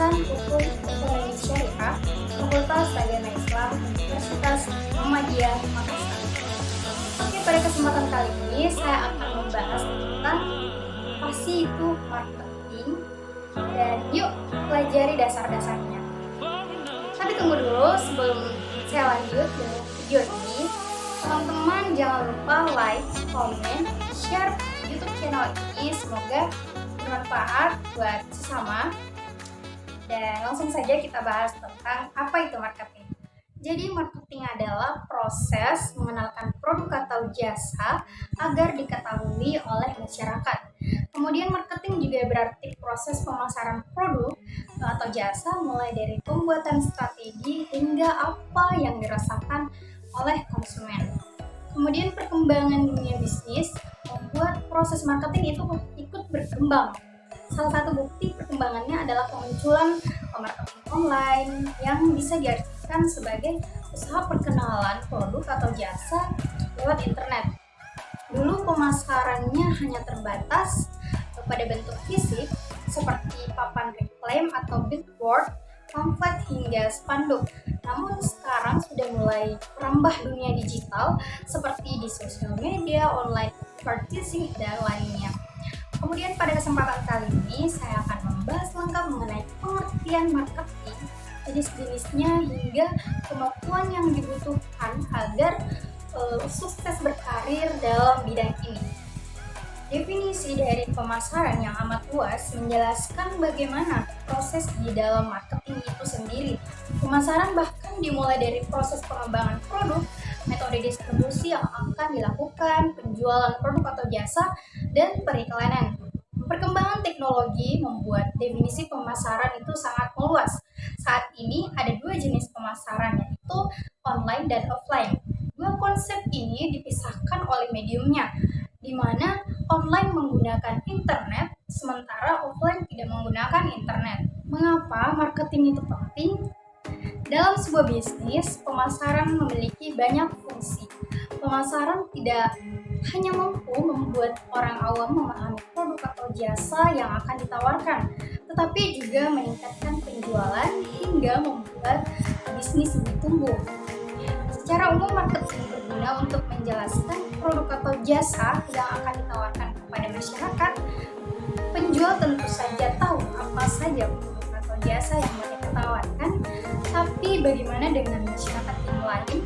jurusan Hukum Ekonomi Syariah, Fakultas Agama Islam, Universitas Muhammadiyah Makassar. Oke, pada kesempatan kali ini saya akan membahas tentang apa sih itu marketing dan yuk pelajari dasar-dasarnya. Tapi tunggu dulu sebelum saya lanjut dengan video ini, teman-teman jangan lupa like, comment, share YouTube channel ini, semoga bermanfaat buat sesama. Dan langsung saja kita bahas tentang apa itu marketing. Jadi marketing adalah proses mengenalkan produk atau jasa agar diketahui oleh masyarakat. Kemudian marketing juga berarti proses pemasaran produk atau jasa mulai dari pembuatan strategi hingga apa yang dirasakan oleh konsumen. Kemudian perkembangan dunia bisnis membuat proses marketing itu ikut berkembang. Salah satu bukti perkembangannya adalah kemunculan marketing online yang bisa diartikan sebagai usaha perkenalan produk atau jasa lewat internet. Dulu pemasarannya hanya terbatas pada bentuk fisik seperti papan reklame atau billboard, pamflet hingga spanduk. Namun sekarang sudah mulai merambah dunia digital seperti di sosial media, online advertising, dan lainnya. Kemudian pada kesempatan kali ini saya akan membahas lengkap mengenai pengertian marketing, jenis-jenisnya hingga kemampuan yang dibutuhkan agar sukses berkarir dalam bidang ini. Definisi dari pemasaran yang amat luas menjelaskan bagaimana proses di dalam marketing itu sendiri. Pemasaran bahkan dimulai dari proses pengembangan produk, metode distribusi yang akan dilakukan, penjualan produk atau jasa, dan periklanan. Perkembangan teknologi membuat definisi pemasaran itu sangat meluas. Saat ini ada dua jenis pemasaran, yaitu online dan offline. Dua konsep ini dipisahkan oleh mediumnya, di mana online menggunakan internet, sementara offline tidak menggunakan internet. Mengapa marketing itu penting? Dalam sebuah bisnis, pemasaran memiliki banyak fungsi. Pemasaran tidak hanya mampu membuat orang awam memahami produk atau jasa yang akan ditawarkan, tetapi juga meningkatkan penjualan hingga membuat bisnis bertumbuh. Secara umum, marketing berguna untuk menjelaskan produk atau jasa yang akan ditawarkan kepada masyarakat. Penjual tentu saja tahu apa saja produk atau jasa yang mereka tawarkan, tapi bagaimana dengan masyarakat yang lain?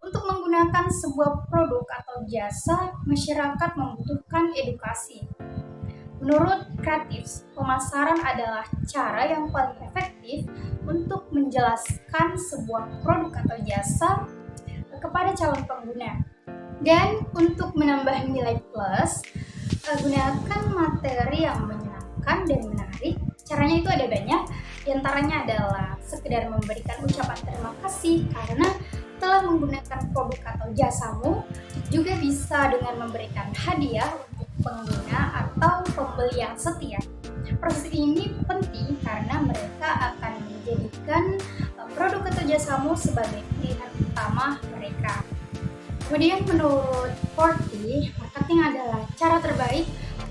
Untuk menggunakan sebuah produk atau jasa, masyarakat membutuhkan edukasi. Menurut Kreatif, pemasaran adalah cara yang paling efektif untuk menjelaskan sebuah produk atau jasa kepada calon pengguna. Dan untuk menambah nilai plus, gunakan materi yang menyenangkan dan menarik. Caranya itu ada banyak, diantaranya adalah sekedar memberikan ucapan terima kasih karena telah menggunakan produk atau jasamu, juga bisa dengan memberikan hadiah untuk pengguna atau pembeli yang setia. Proses ini penting karena mereka akan menjadikan produk atau jasamu sebagai pilihan utama mereka. Kemudian menurut Forti, marketing adalah cara terbaik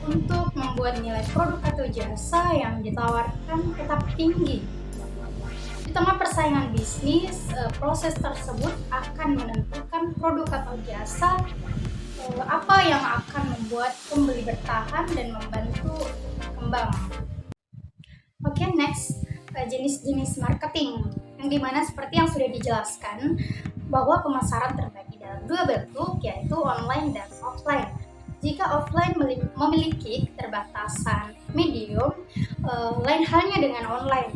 untuk membuat nilai produk atau jasa yang ditawarkan tetap tinggi. Di tengah persaingan bisnis, proses tersebut akan menentukan produk atau jasa apa yang akan membuat pembeli bertahan dan membantu berkembang. Oke, next, jenis-jenis marketing, yang dimana seperti yang sudah dijelaskan bahwa pemasaran terbagi dalam dua bentuk, yaitu online dan offline. Jika offline memiliki keterbatasan medium, lain halnya dengan online.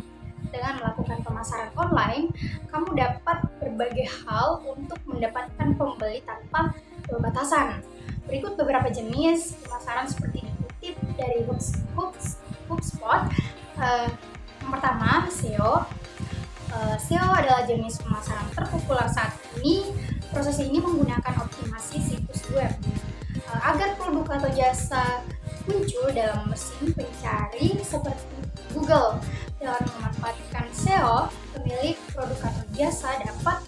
Dengan melakukan pemasaran online, kamu dapat berbagai hal untuk mendapatkan pembeli tanpa batasan. Berikut beberapa jenis pemasaran seperti dikutip dari HubSpot. Yang pertama, SEO. SEO adalah jenis pemasaran terpopuler saat ini. Proses ini menggunakan optimasi situs web agar produk atau jasa muncul dalam mesin pencari seperti Google. Dengan memanfaatkan SEO, pemilik produk atau jasa dapat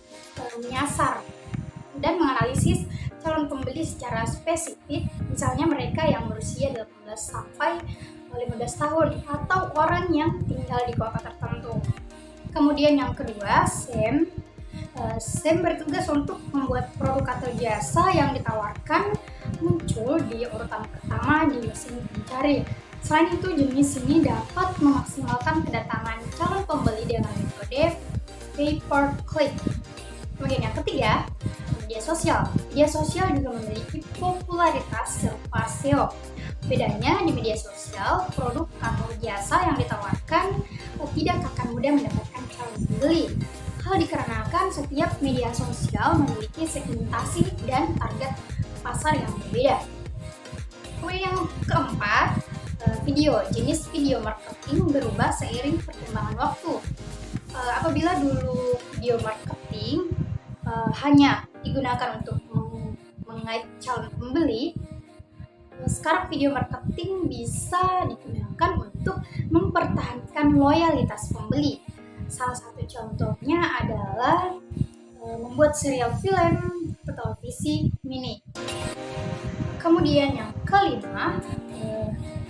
menyasar dan menganalisis calon pembeli secara spesifik, misalnya mereka yang berusia 18 sampai 15 tahun atau orang yang tinggal di kota tertentu. Kemudian yang kedua, SEM. SEM bertugas untuk membuat produk atau jasa yang ditawarkan muncul di urutan pertama di mesin pencari. Selain itu, jenis ini dapat memaksimalkan kedatangan calon pembeli dengan metode pay per click. Kemudian yang ketiga, media sosial. Media sosial juga memiliki popularitas serta SEO. Bedanya di media sosial, produk atau jasa yang ditawarkan tidak akan mudah mendapatkan calon pembeli. Hal dikarenakan setiap media sosial memiliki segmentasi dan target pasar yang berbeda. Kemudian yang keempat, video. Jenis video marketing berubah seiring perkembangan waktu. Apabila dulu video marketing hanya digunakan untuk mengait calon pembeli, sekarang video marketing bisa digunakan untuk mempertahankan loyalitas pembeli. Salah satu contohnya adalah membuat serial film atau televisi mini. Kemudian yang kelima,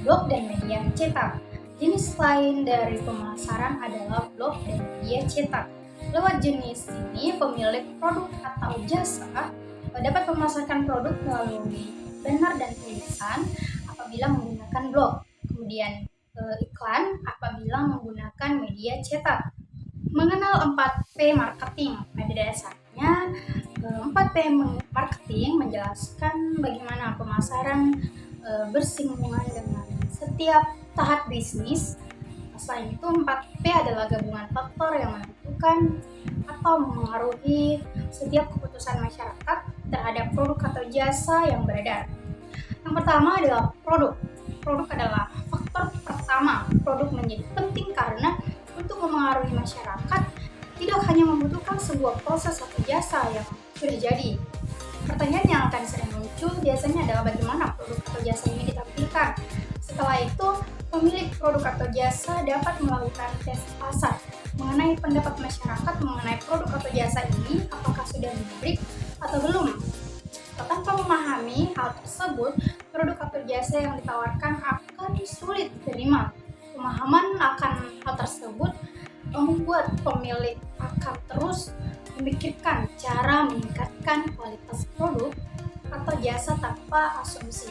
blog dan media cetak. Jenis lain dari pemasaran adalah blog dan media cetak. Lewat jenis ini, pemilik produk atau jasa dapat memasarkan produk melalui banner dan tulisan apabila menggunakan blog. Kemudian iklan apabila menggunakan media cetak. Mengenal 4P marketing. Pada dasarnya 4P marketing menjelaskan bagaimana pemasaran bersinggungan dengan setiap tahap bisnis. Selain itu, 4P adalah gabungan faktor yang menentukan atau memengaruhi setiap keputusan masyarakat terhadap produk atau jasa yang beredar. Yang pertama adalah produk. Produk adalah faktor pertama. Produk menjadi penting karena untuk memengaruhi masyarakat tidak hanya membutuhkan sebuah proses atau jasa yang sudah jadi. Pertanyaan yang akan sering muncul biasanya adalah bagaimana produk atau jasa ini ditampilkan. Setelah itu, pemilik produk atau jasa dapat melakukan tes pasar mengenai pendapat masyarakat mengenai produk atau jasa ini, apakah sudah menarik atau belum. Tanpa memahami hal tersebut, produk atau jasa yang ditawarkan akan sulit diterima. Pemahaman akan hal tersebut membuat pemilik akan terus memikirkan cara meningkatkan kualitas produk atau jasa tanpa asumsi.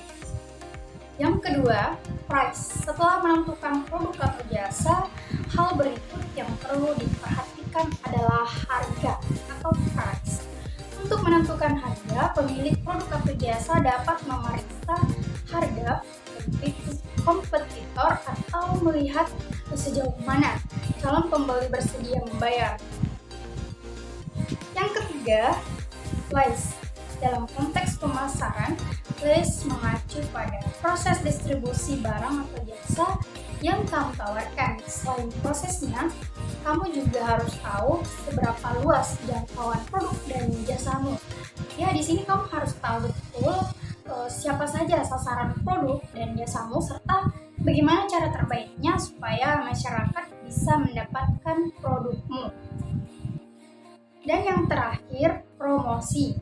Yang kedua, price. Setelah menentukan produk atau jasa, hal berikut yang perlu diperhatikan adalah harga atau price. Untuk menentukan harga, pemilik produk atau jasa dapat memeriksa harga kompetitor atau melihat sejauh mana calon pembeli bersedia membayar. Yang ketiga, place. Dalam konteks pemasaran, place mengacu pada proses distribusi barang atau jasa yang kamu tawarkan. Selain prosesnya, kamu juga harus tahu seberapa luas jangkauan produk dan jasamu. Ya, di sini kamu harus tahu betul siapa saja sasaran produk dan jasamu, serta bagaimana cara terbaiknya supaya masyarakat bisa mendapatkan produkmu. Dan yang terakhir, promosi.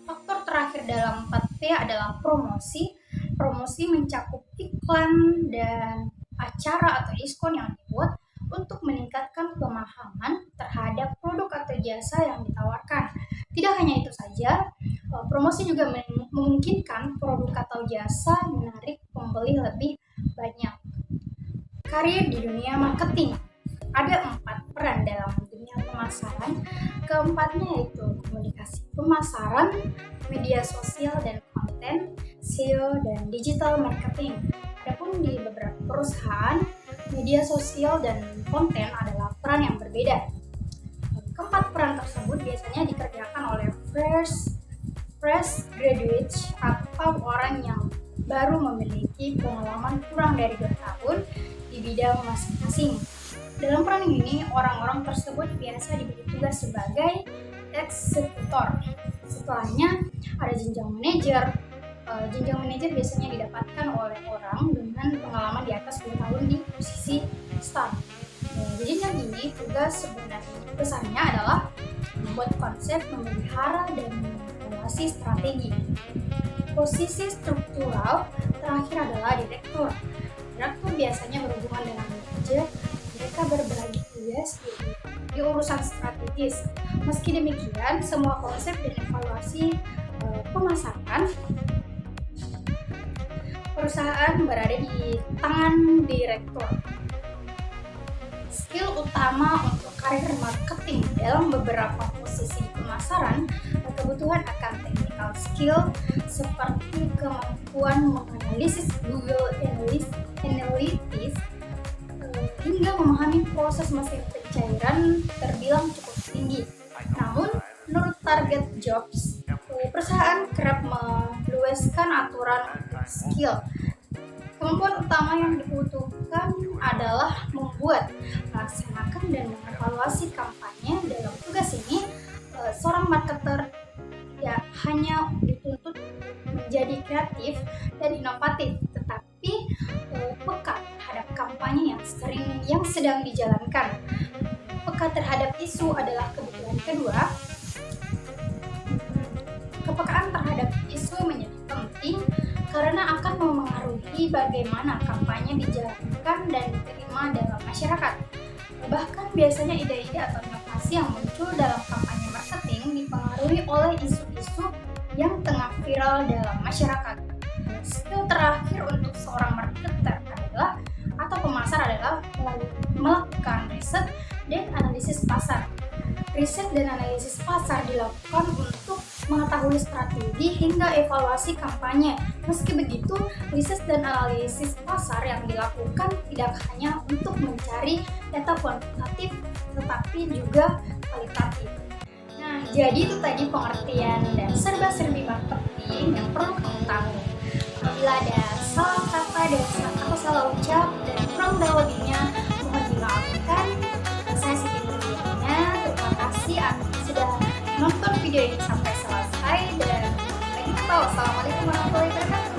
Faktor terakhir dalam 4P adalah promosi. Promosi mencakup iklan dan acara atau diskon yang dibuat untuk meningkatkan pemahaman terhadap produk atau jasa yang ditawarkan. Tidak hanya itu saja, promosi juga memungkinkan produk atau jasa menarik pembeli lebih banyak. Karir di dunia marketing. Ada 4 peran dalam dunia pemasaran. Keempatnya yaitu komunikasi pemasaran, media sosial dan konten, SEO, dan digital marketing. Adapun di beberapa perusahaan, media sosial dan konten adalah peran yang berbeda. Keempat peran tersebut biasanya dikerjakan oleh fresh graduates atau orang yang baru memiliki pengalaman kurang dari 2 tahun di bidang masing-masing. Dalam peran ini, orang-orang tersebut biasa diberi tugas sebagai eksekutor. Setelahnya ada jenjang manajer. Jenjang manajer biasanya didapatkan oleh orang dengan pengalaman di atas 2 tahun di posisi staff. Di jenjang ini, tugas sebenarnya besarnya adalah membuat konsep, memelihara, dan mengevaluasi strategi. Posisi struktural terakhir adalah direktur. direktur biasanya berhubungan dengan manajer, mereka berbagi tugas di urusan strategis. Meski demikian, semua konsep dan evaluasi pemasaran perusahaan berada di tangan direktur. Skill utama untuk karir marketing dalam beberapa posisi pemasaran, kebutuhan akan technical skill seperti kemampuan menganalisis Google Analytics hingga memahami proses mesin pencairan terbilang cukup tinggi. Namun, menurut target jobs, perusahaan kerap meluaskan aturan untuk skill. Kemampuan utama yang dibutuhkan adalah membuat, melaksanakan, dan mengevaluasi kampanye. Dalam tugas ini, seorang marketer tidak hanya dituntut menjadi kreatif dan inovatif, tetapi peka terhadap kampanye yang sedang dijalankan. Peka terhadap isu adalah kebutuhan kedua. Kepekaan terhadap isu menjadi penting karena akan memengaruhi bagaimana kampanye dijalankan dan diterima dalam masyarakat. Bahkan biasanya ide-ide atau inovasi yang muncul dalam kampanye marketing dipengaruhi oleh isu-isu yang tengah viral dalam masyarakat. Skill terakhir untuk seorang marketer atau pemasar adalah melakukan riset dan analisis pasar. Riset dan analisis pasar dilakukan untuk mengetahui strategi hingga evaluasi kampanye. Meski begitu, riset dan analisis pasar yang dilakukan tidak hanya untuk mencari data kuantitatif, tetapi juga kualitatif. Nah, jadi itu tadi pengertian dan serba-serbi marketing yang perlu kamu tahu. Apabila ada salah kata dan salah ucap dan kurang lebihnya, mohon dimaafkan. Saya Siti Nurdiana. Terima kasih sudah nonton video ini sampai selesai dan sampai jumpa. Wassalamualaikum warahmatullahi wabarakatuh.